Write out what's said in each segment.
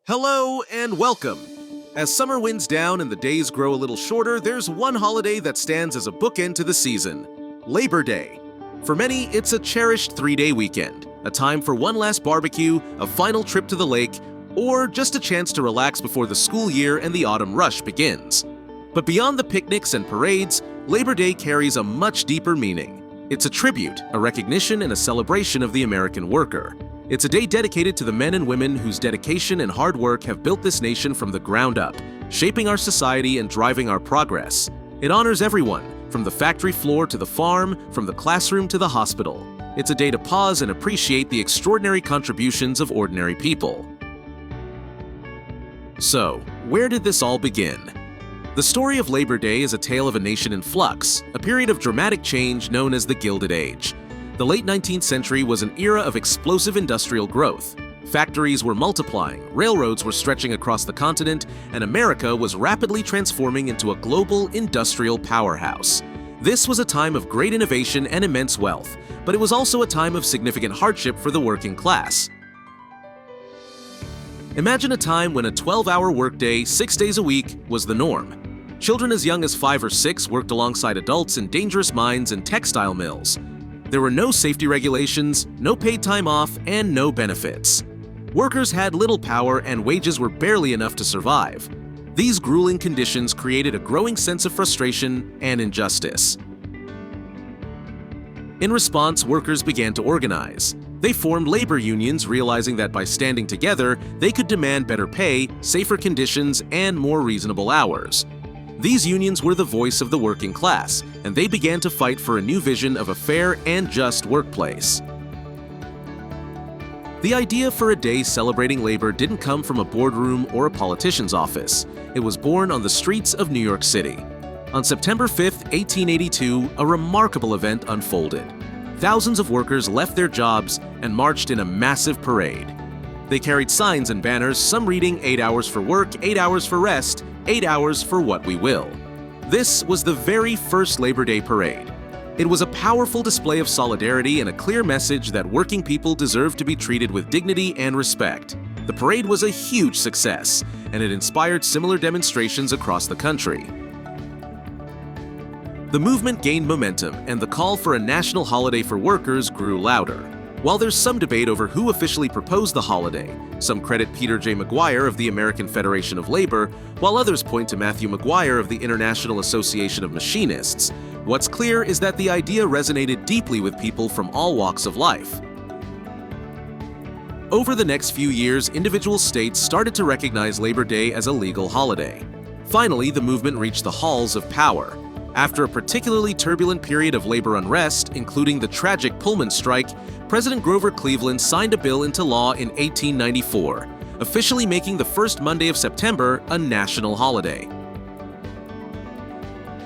Hello and welcome. As summer winds down and the days grow a little shorter, there's one holiday that stands as a bookend to the season: Labor Day. For many, it's a cherished 3-day weekend, a time for one last barbecue, a final trip to the lake, or just a chance to relax before the school year and the autumn rush begins. But beyond the picnics and parades, Labor Day carries a much deeper meaning. It's a tribute, a recognition, and a celebration of the American worker. It's a day dedicated to the men and women whose dedication and hard work have built this nation from the ground up, shaping our society and driving our progress. It honors everyone, from the factory floor to the farm, from the classroom to the hospital. It's a day to pause and appreciate the extraordinary contributions of ordinary people. So, where did this all begin? The story of Labor Day is a tale of a nation in flux, a period of dramatic change known as the Gilded Age. The late 19th century was an era of explosive industrial growth. Factories were multiplying, railroads were stretching across the continent, and America was rapidly transforming into a global industrial powerhouse. This was a time of great innovation and immense wealth, but it was also a time of significant hardship for the working class. Imagine a time when a 12-hour workday, 6 days a week, was the norm. Children as young as 5 or 6 worked alongside adults in dangerous mines and textile mills. There were no safety regulations, no paid time off, and no benefits. Workers had little power and wages were barely enough to survive. These grueling conditions created a growing sense of frustration and injustice. In response, workers began to organize. They formed labor unions, realizing that by standing together, they could demand better pay, safer conditions, and more reasonable hours. These unions were the voice of the working class, and they began to fight for a new vision of a fair and just workplace. The idea for a day celebrating labor didn't come from a boardroom or a politician's office. It was born on the streets of New York City. On September 5, 1882, a remarkable event unfolded. Thousands of workers left their jobs and marched in a massive parade. They carried signs and banners, some reading 8 hours for work, 8 hours for rest, 8 hours for what we will. This was the very first Labor Day parade. It was a powerful display of solidarity and a clear message that working people deserve to be treated with dignity and respect. The parade was a huge success, and it inspired similar demonstrations across the country. The movement gained momentum, and the call for a national holiday for workers grew louder. While there's some debate over who officially proposed the holiday, some credit Peter J. McGuire of the American Federation of Labor, while others point to Matthew McGuire of the International Association of Machinists. What's clear is that the idea resonated deeply with people from all walks of life. Over the next few years, individual states started to recognize Labor Day as a legal holiday. Finally, the movement reached the halls of power. After a particularly turbulent period of labor unrest, including the tragic Pullman strike, President Grover Cleveland signed a bill into law in 1894, officially making the first Monday of September a national holiday.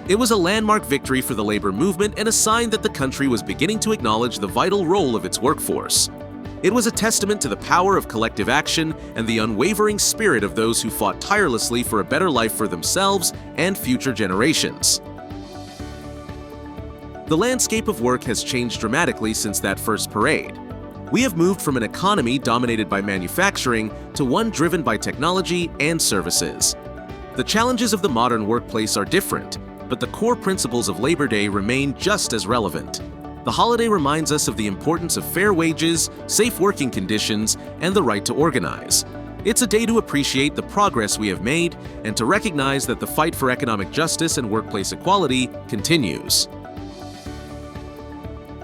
It was a landmark victory for the labor movement and a sign that the country was beginning to acknowledge the vital role of its workforce. It was a testament to the power of collective action and the unwavering spirit of those who fought tirelessly for a better life for themselves and future generations. The landscape of work has changed dramatically since that first parade. We have moved from an economy dominated by manufacturing to one driven by technology and services. The challenges of the modern workplace are different, but the core principles of Labor Day remain just as relevant. The holiday reminds us of the importance of fair wages, safe working conditions, and the right to organize. It's a day to appreciate the progress we have made and to recognize that the fight for economic justice and workplace equality continues.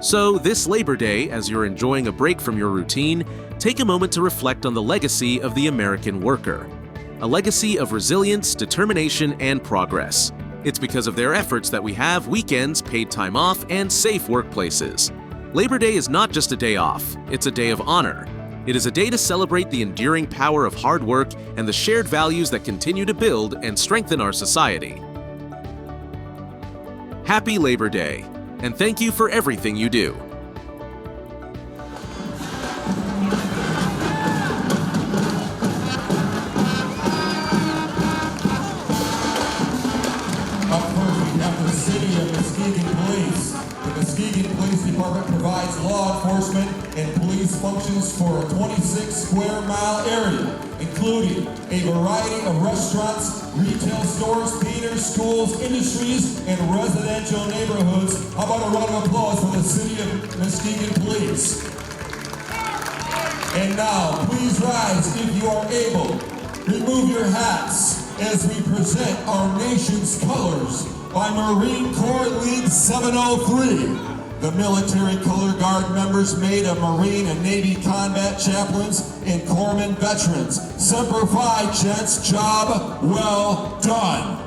So this Labor Day, as you're enjoying a break from your routine, take a moment to reflect on the legacy of the American worker. A legacy of resilience, determination, and progress. It's because of their efforts that we have weekends, paid time off, and safe workplaces. Labor Day is not just a day off, it's a day of honor. It is a day to celebrate the enduring power of hard work and the shared values that continue to build and strengthen our society. Happy Labor Day, and thank you for everything you do. Up first, we have the City of Muskegon Police. The Muskegon Police Department provides law enforcement and police functions for a 26 square mile area, including including a variety of restaurants, retail stores, theaters, schools, industries, and residential neighborhoods. How about a round of applause for the City of Muskegon Police? And now, please rise if you are able. Remove your hats as we present our nation's colors by Marine Corps League 703. The military color guard members made of Marine and Navy combat chaplains and corpsmen veterans. Semper Fi, gents, job well done.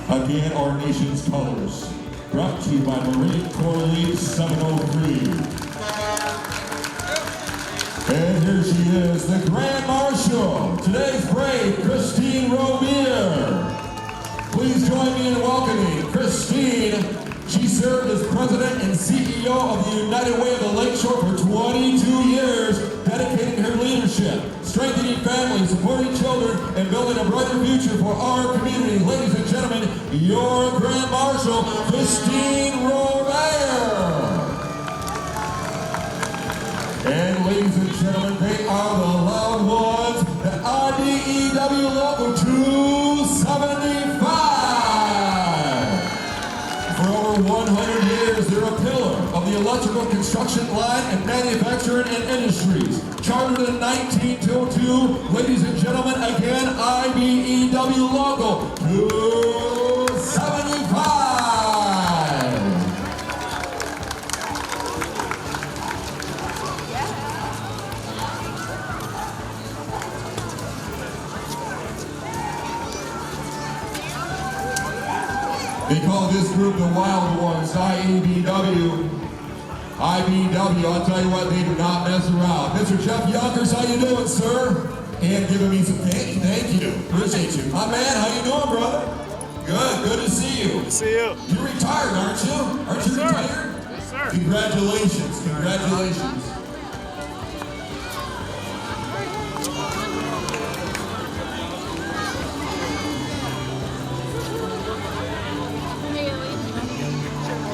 Again, our nation's colors. Brought to you by Marine Corps League 703. And here she is, the Grand Marshal, today's parade, Christine Romier. Please join me in welcoming Christine. She served as President and CEO of the United Way of the Lakeshore for 22 years, dedicating her leadership, strengthening families, supporting children, and building a brighter future for our community. Ladies and gentlemen, your Grand Marshal, Christine Romier. And ladies and gentlemen, they are the loud ones, the IBEW Local 275. For over 100 years, they're a pillar of the electrical construction line and manufacturing and industries. Chartered in 1902, ladies and gentlemen, again, IBEW Local 275. They call this group the Wild Ones, IBEW. IBEW, I'll tell you what, they do not mess around. Mr. Jeff Yonkers, how you doing, sir? And giving me some thank you. Appreciate you. My man, how you doing, brother? Good to see you. Good to see you. You're retired, aren't you? Aren't you retired? Yes, sir. Congratulations.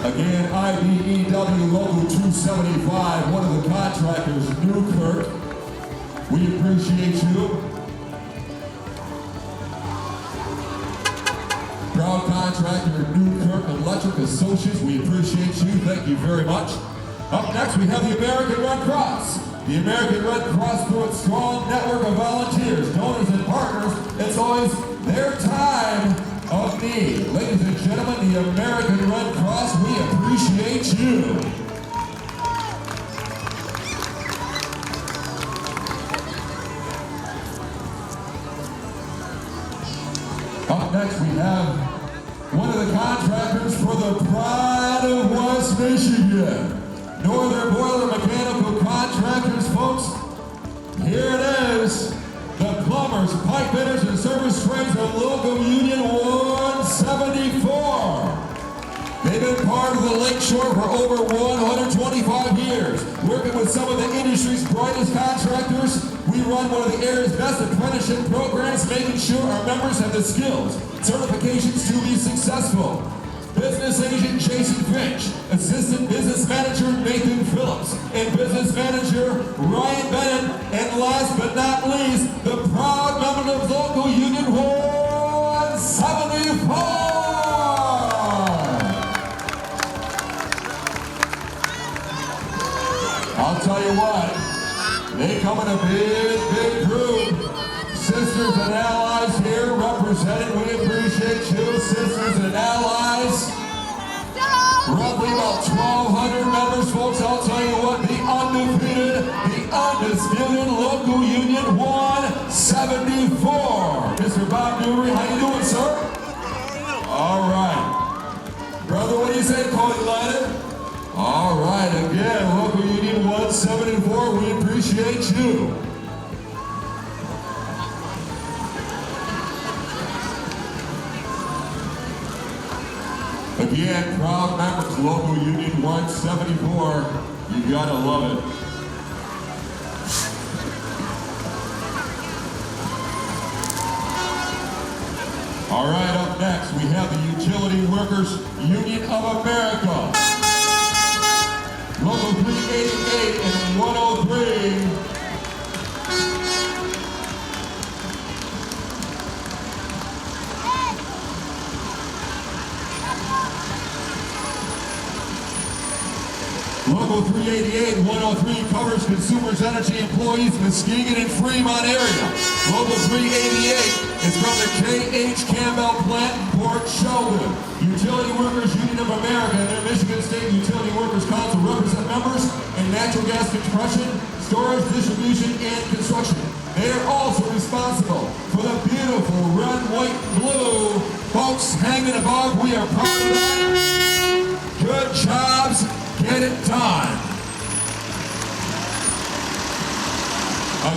Again, IBEW Local 275, one of the contractors, Newkirk. We appreciate you. Proud contractor, Newkirk Electric Associates. We appreciate you. Thank you very much. Up next, we have the American Red Cross. The American Red Cross, through its strong network of volunteers, donors, and partners, it's always their time of need. Ladies and gentlemen, the American Red Cross, we appreciate you. Up next, we have one of the contractors for the pride of West Michigan. Northern Boiler Mechanical Contractors, folks. Here it is. The plumbers, pipe fitters, and service trades of Local Union 174. They've been part of the Lakeshore for over 125 years. Working with some of the industry's brightest contractors, we run one of the area's best apprenticeship programs, making sure our members have the skills, certifications to be successful. Business Agent Jason Finch, Assistant Business Manager Nathan Phillips, and Business Manager Ryan Bennett, and last but not least, the proud member of Local Union 174! I'll tell you what, they come in a big group. Sisters and allies here represented, we appreciate you, sisters and allies. Roughly about 1,200 members, folks. I'll tell you what, the undefeated, the undisputed Local Union 174. Mr. Bob Newry, how you doing, sir? All right. Brother, what do you say, Cody Leonard? All right, again, Local Union 174, we appreciate you. Again, proud members, Local Union 174. You gotta love it. All right, up next, we have the Utility Workers Union of America. Local 388 and 103. Local 388 and 103 covers consumers, energy, employees, Muskegon and Fremont area. Local 388 is from the K.H. Campbell plant in Port Sheldon. Utility Workers Union of America and their Michigan State Utility Workers Council represent members in natural gas compression, storage, distribution, and construction. They are also responsible for the beautiful red, white, blue folks hanging above. We are proud of that. Good jobs. Get it done.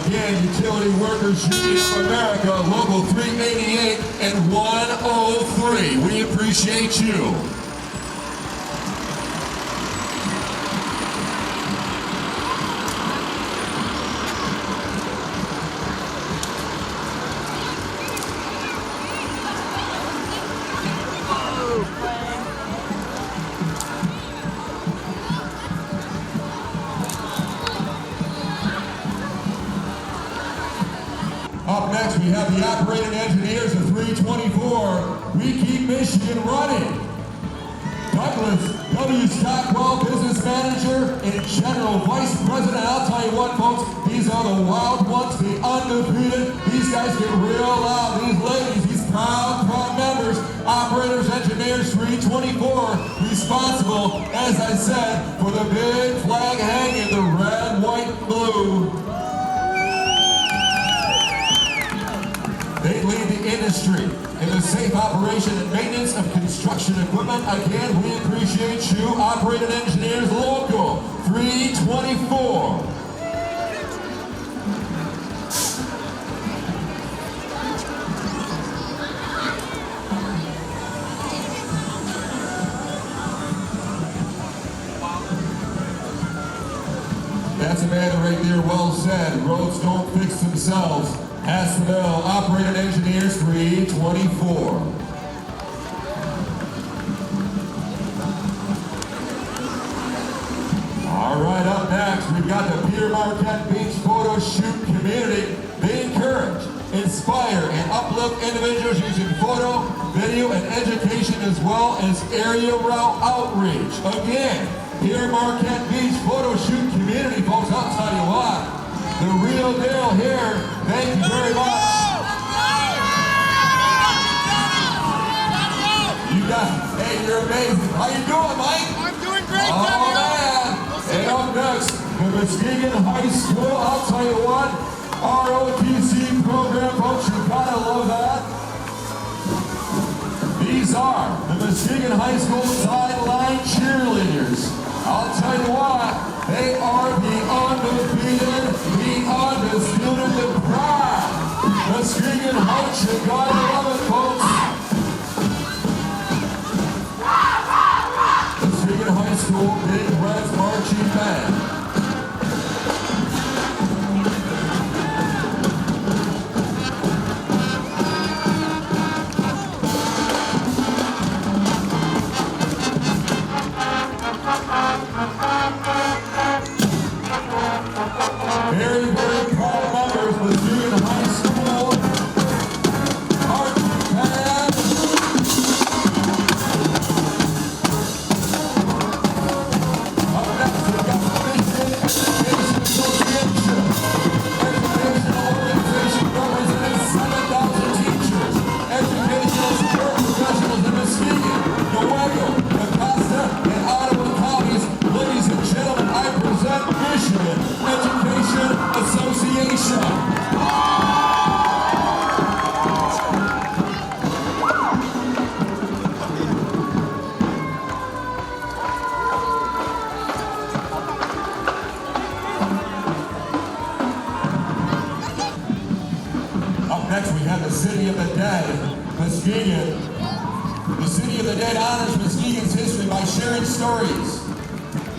Again, Utility Workers Union of America, Local 388 and 103. We appreciate you. Up next, we have the operating engineers of 324. We keep Michigan running. Douglas W. Stockwell, business manager and general vice president. I'll tell you what, folks, these are the wild ones, the undefeated. These guys get real loud. These ladies, these proud members, operators, engineers, 324, responsible, as I said, for the big flag hanging, the red, white, blue. They lead the industry in the safe operation and maintenance of construction equipment. Again, we appreciate you, operating engineers, Local 324. That's a man right there, well said. Roads don't fix themselves. Ask the bell, operating engineers 324. All right, up next, we've got the Peter Marquette Beach Photo Shoot Community. They encourage, inspire, and uplift individuals using photo, video, and education as well as area route outreach. Again, Peter Marquette Beach Photo Shoot Community, folks, I'll tell you what. The real deal here. Thank you very much. You got, hey, you're amazing. How you doing, Mike? I'm doing great, oh, man. And up next, the Muskegon High School. I'll tell you what, ROTC program, folks, you gotta love that. These are the Muskegon High School sideline cheerleaders. I'll tell you what, they are the undefeated, the undisputed, the pride. Muskegon Heights, you gotta love it, folks. Muskegon High School Big Reds Marching Band. Very, very proud members of Muskegon High School marching band. Up next, we've got the Michigan Education Association. Educational organization representing 7,000 teachers, educational support professionals in Muskegon, Nowego, Augusta, and Ottawa counties. Ladies and gentlemen, I present Michigan Education Association. Up next, we have the City of the Dead, Muskegon. The City of the Dead honors Muskegon's history by sharing stories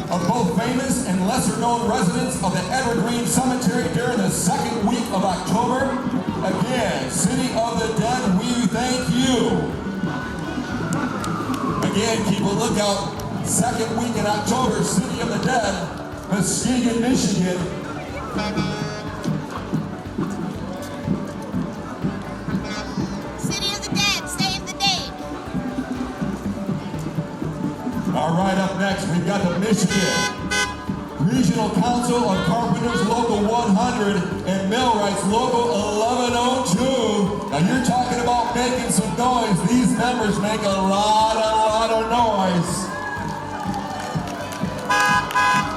of both famous and lesser-known residents of the Evergreen Cemetery during the second week of October. Again, City of the Dead, we thank you. Again, keep a lookout. Second week in October, City of the Dead, Muskegon, Michigan. City of the Dead, save the date. All right, up next, we've got the Michigan Regional Council of Carpenters Local 100 and Millwrights Local 1102. Now you're talking about making some noise. These members make a lot of noise.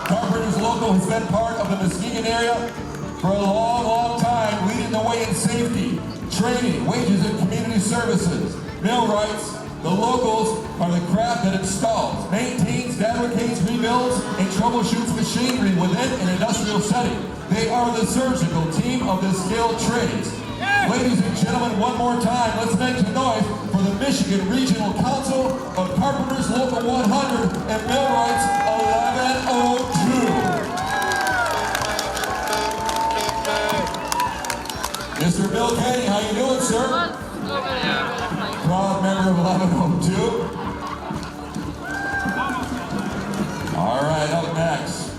Carpenters Local has been part of the Muskegon area for a long time, leading the way in safety, training, wages, and community services. Millwrights, the locals, are the craft that installs, maintains, fabricates, rebuilds, and troubleshoots machinery within an industrial setting. They are the surgical team of the skilled trades. Ladies and gentlemen, one more time, let's make some noise for the Michigan Regional Council of Carpenters Local 100 and Millwrights 1102. Mr. Bill Kenny, how you doing, sir? Proud member of 1102. All right, up next,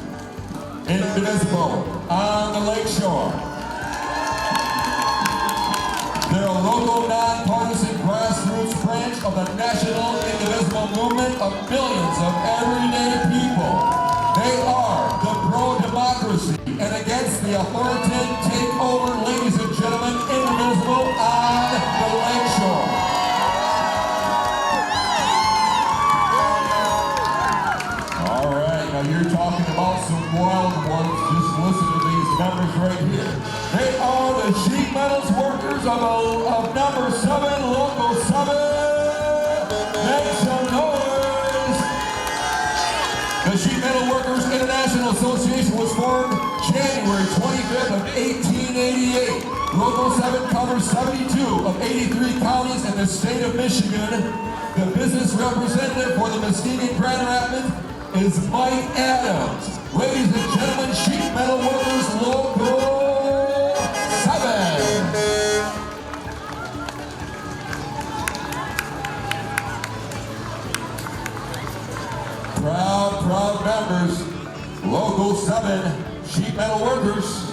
Indivisible on the Lakeshore. They're a local, nonpartisan grassroots branch of the national indivisible movement of millions of everyday people. They are the pro-democracy and against the authoritarian takeover, ladies and gentlemen, Indivisible on the Lakeshore. All right, now you're talking about some wild ones. Just listen to these numbers right here. They are the sheet metals workers of number 7, Local 7. Make some noise. The Sheet Metal Workers International Association was formed January 25th of 1888. Local 7 covers 72 of 83 counties in the state of Michigan. The business representative for the Muskegon Grand Rapids is Mike Adams. Ladies and gentlemen, Sheet Metal Workers Local 7. Proud members, Local 7, Sheet Metal Workers.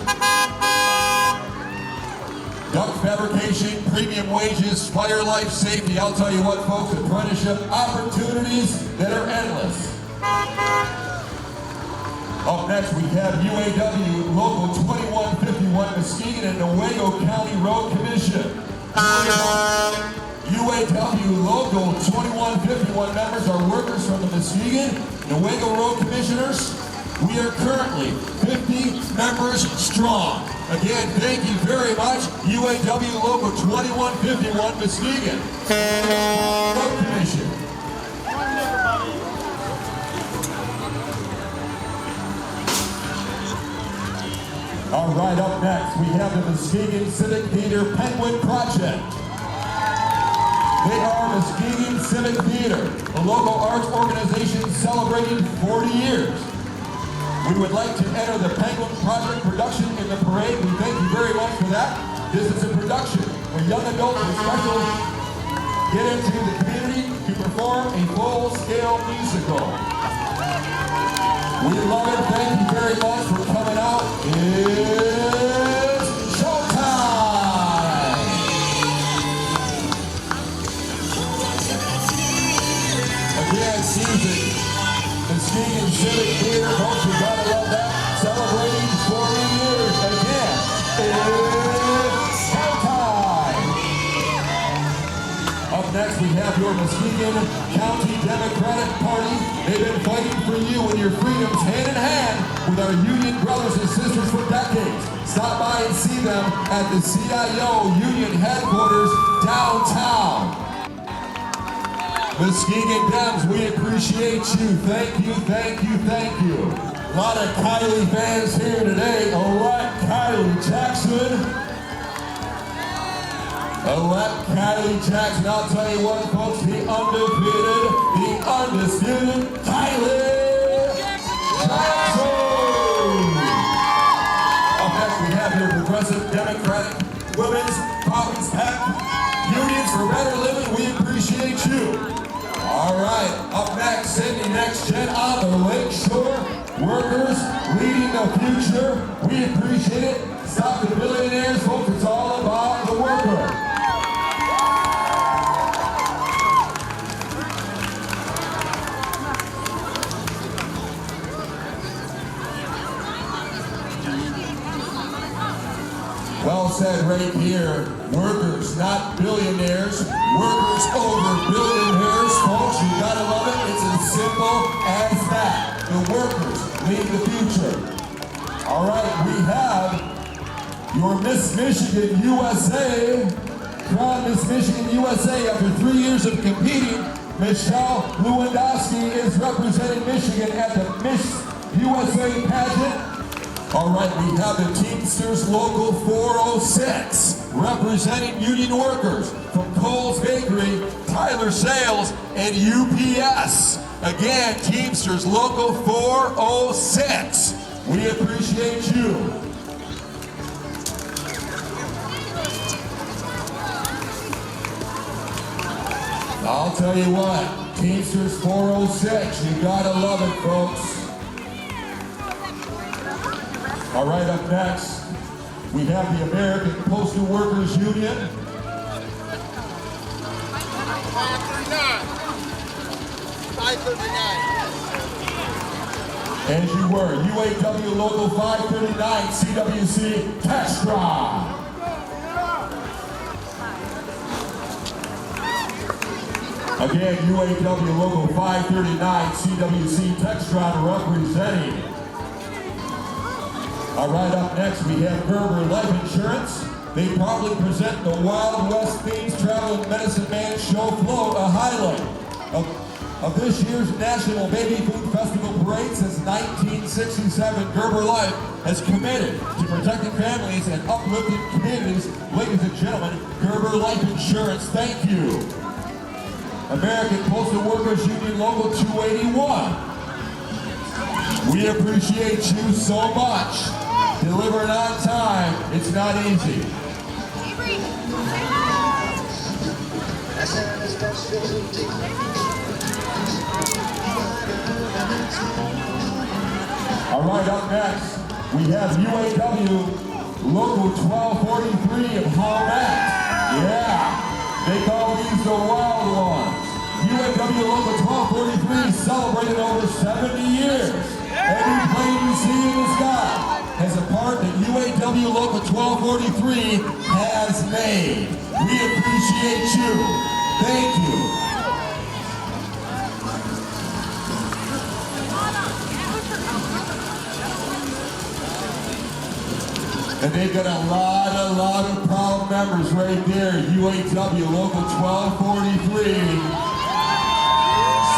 Duct fabrication, premium wages, fire life safety. I'll tell you what, folks, apprenticeship opportunities that are endless. Up next, we have UAW Local 2151 Muskegon and Newaygo County Road Commission. UAW Local 2151 members are workers from the Muskegon Newaygo Road Commissioners. We are currently 50 members strong. Again, thank you very much, UAW Local 2151 Muskegon Road Commission. All right, up next, we have the Muskegon Civic Theater Penguin Project. They are Muskegon Civic Theater, a local arts organization celebrating 40 years. We would like to enter the Penguin Project production in the parade. We thank you very much for that. This is a production where young adults and special get into the community to perform a full-scale musical. We love it. Thank you very much for coming out. It's showtime! Again, season. Muskegon Civic Theater, folks, you gotta love that. Celebrating 40 years. Again, it's showtime! Up next, we have your Muskegon County Democratic Party. They've been fighting for you and your freedoms hand in hand with our union brothers and sisters for decades. Stop by and see them at the CIO Union Headquarters downtown. Muskegon Dems, we appreciate you. Thank you, thank you, thank you. A lot of Kylie fans here today. Elect Kylie Jackson. Elect Kylie Jackson. I'll tell you what, folks, the undisputed Kylie Jackson. Up next, we have your Progressive Democratic Women's Province Pact. Unions for Better Living. We next gen on the lakeshore. Workers leading the future. We appreciate it. Stop the billionaires, folks. It's all about the worker. Well said right here. Workers, not billionaires. Workers over billionaires, folks. You gotta love it. It's as simple as that. The workers lead the future. All right, we have your Miss Michigan USA. Crown Miss Michigan USA. After 3 years of competing, Michelle Lewandowski is representing Michigan at the Miss USA pageant. All right, we have the Teamsters Local 406 representing union workers from Cole's Bakery, Tyler Sales, and UPS. Again, Teamsters Local 406. We appreciate you. I'll tell you what, Teamsters 406, you gotta love it, folks. All right, up next, we have the American Postal Workers Union. 539. As you were, UAW Local 539, CWC Textron. Again, UAW Local 539, CWC Textron representing. All right, up next we have Gerber Life Insurance. They proudly present the Wild West Themes Travel and Medicine Man Show Float, a highlight of this year's National Baby Food Festival Parade since 1967. Gerber Life has committed to protecting families and uplifting communities. Ladies and gentlemen, Gerber Life Insurance, thank you. American Postal Workers Union Local 281. We appreciate you so much. Delivering on time, it's not easy. All right, up next, we have UAW Local 1243 of Hallmat. Yeah, they call these the wild ones. UAW Local 1243 celebrated over 70 years. Every plane you see in the sky has a part that UAW Local 1243 has made. We appreciate you. Thank you. And they've got a lot of proud members right there. UAW Local 1243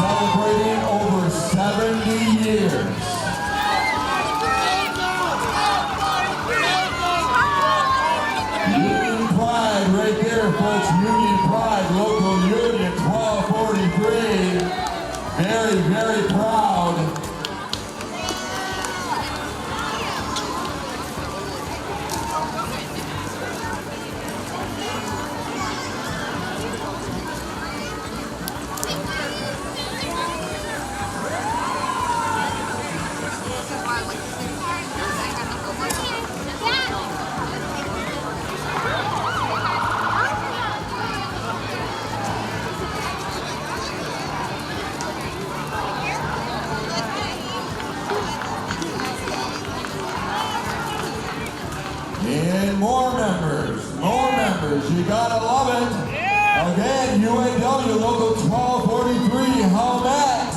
celebrating over 70 years. Union Pride right there, folks. Union Pride, local union 1243. Very, very proud. And more members, you gotta love it. Yeah. Again, UAW Local 1243, Hallmat.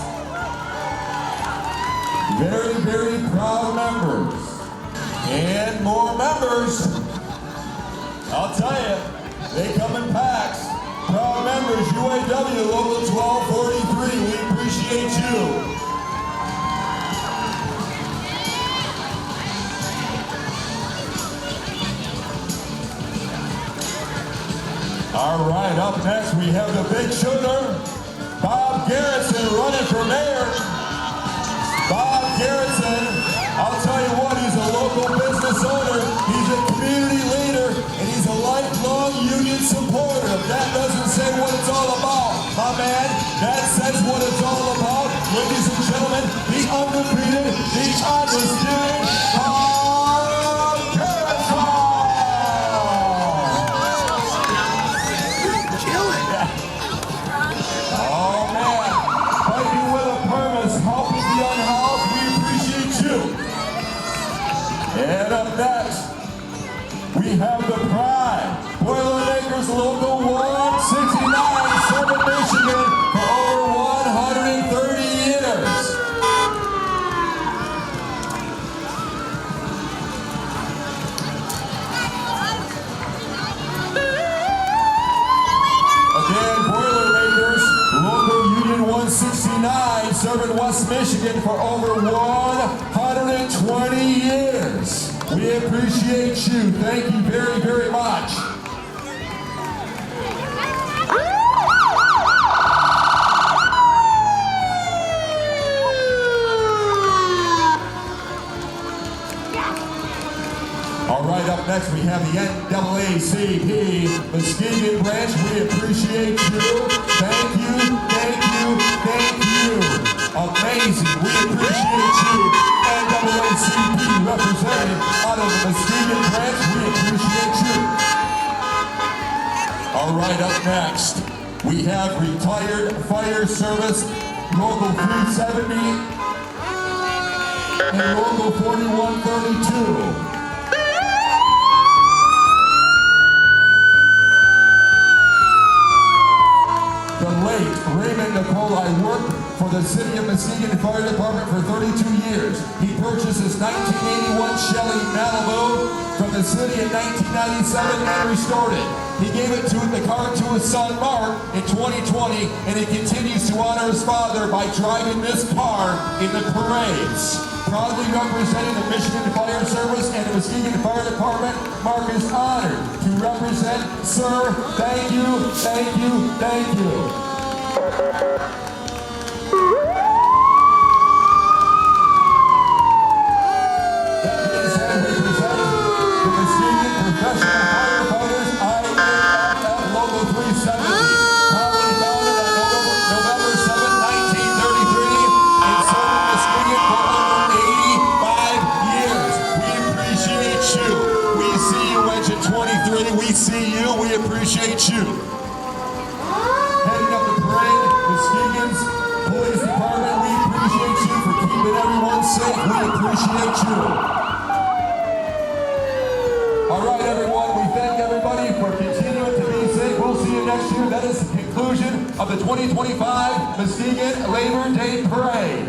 Very, very proud members. And more members. I'll tell you, they come in packs. Proud members, UAW Local 1243, we appreciate you. All right, up next we have the big shooter, Bob Garrison, running for mayor. Bob Garrison, I'll tell you what, he's a local business owner, he's a community leader, and he's a lifelong union supporter. If that doesn't say what it's all about, my man, that says what it's all about. Ladies and Muskegon, oh man, fighting with a purpose, helping the unhoused, we appreciate you. And up next, we have the Pride, Boilermakers Local 169, serving Michigan for over 130 years. Again, Boilermakers, Local Union 169, serving West Michigan for over 120 years. We appreciate you. Thank you very, very much. All right, up next we have the NAACP Muskegon branch. We appreciate you. Thank you, thank you, thank you. Amazing. We appreciate you. NAACP represented out of the Muskegon branch. We appreciate you. All right, up next we have retired fire service Local 370 and Local 4132. The late Raymond Nicole, I worked for the City of Muskegon Fire Department for 32 years. He purchased his 1981 Chevy Malibu from the city in 1997 and restored it. He gave the car to his son Mark in 2020, and he continues to honor his father by driving this car in the parades. Proudly representing the Michigan Fire Service and the Muskegon Fire Department, Mark is honored to represent. Sir, thank you, thank you, thank you. That being said, we present the Muskegon Professional Firefighters IAFF Local 370, proudly founded on November 7, 1933, and serving Muskegon for over 85 years. We appreciate you. We see you, Engine 23. We see you. We appreciate you. Heading up the parade, Muskegon's Police Department, we appreciate you for keeping everyone safe. We appreciate you. All right, everyone, we thank everybody for continuing to be safe. We'll see you next year. That is the conclusion of the 2025 Muskegon Labor Day Parade.